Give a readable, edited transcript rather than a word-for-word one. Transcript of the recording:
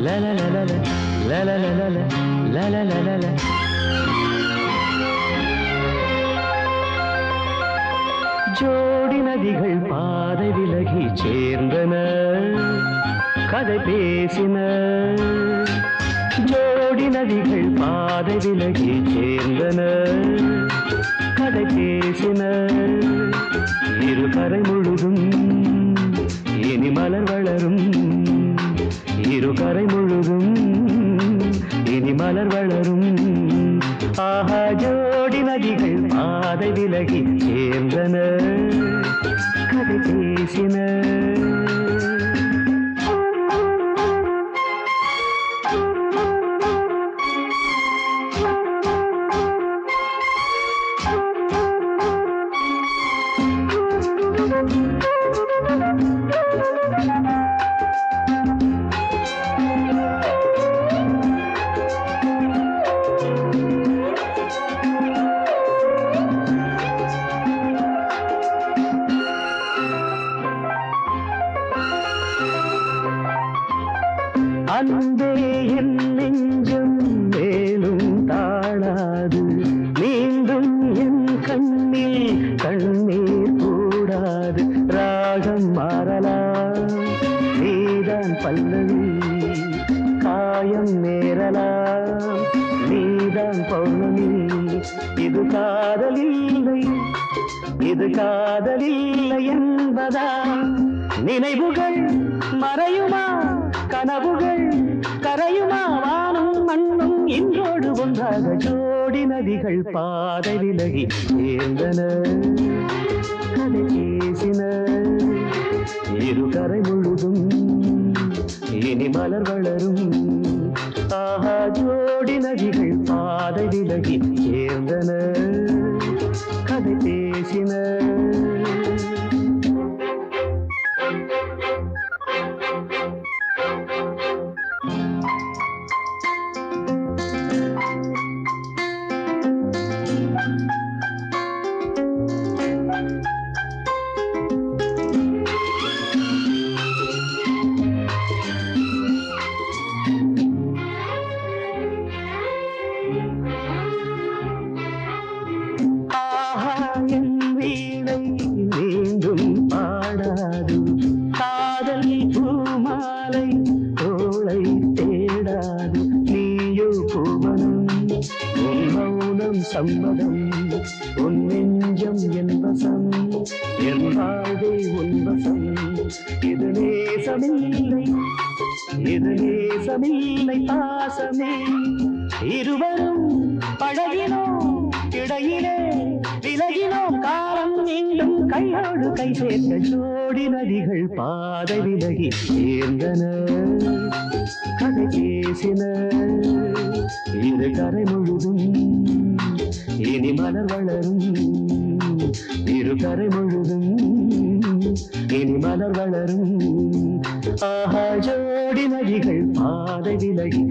la la la la la la la la la la la la la. ஜோடி நதிகள் பாதை விலகி சேர்ந்தன, கதை பேசின. ஜோடி நதிகள் பாதை விலகி சேர்ந்தன, கதை பேசின. இரு கரை முழுதும் இனி மலர் வளரும், இரு கரை முழுதும் இனி மலர் வளரும். ஆஹா, ஜோடி நதிகள் பாதை விலகி சேர்ந்தன, கதை பேசின. அன்பே என் நெஞ்சம் மேலும் தாழாது, மீண்டும் என் கண்ணில் கண்ணீர் கூடாது. ராகம் மாறலாம், நீதான் பல்லவி, காயம் நேரலாம், நீதான் பௌர்ணமி. இது காதலில்லை, இது காதலில்லை என்பதா? நினைவுகள் மறையுமா, கனவுகள் கரையுமா? வானும் மண்ணும் இன்றோடு ஒன்றாக ஜோடி நதிகள் பாதை விலகி சேர்ந்தன, கதை பேசின. இரு கரை முழுதும் இனி மலர் வளரும். ஆஹா, ஜோடி நதிகள் பாதை விலகி சேர்ந்தன, கதை பேசின. மீண்டும் பாடாது, காதல் பூமாலை தோளை தேடாது. நீயோ பூவனம், உன் மௌனம் சம்மதம், உன் நெஞ்சம் என் வசம், என் வாழ்வே உன் வசம். இது நேசமில்லை, இது நேசமில்லை, பாசமே. இருவரும் பழகினோம், இடையிலே விலகினோம். காலம் மீண்டும் கையோடு கை சேர்க்க ஜோடி நதிகள் பாதை விலகி சேர்ந்தன, கதை பேசின. இரு கரை முழுதும் இனி மலர் வளரும், இரு கரை முழுதும் இனி மலர் வளரும். ஆஹா, ஜோடி நதிகள் பாதை விலகி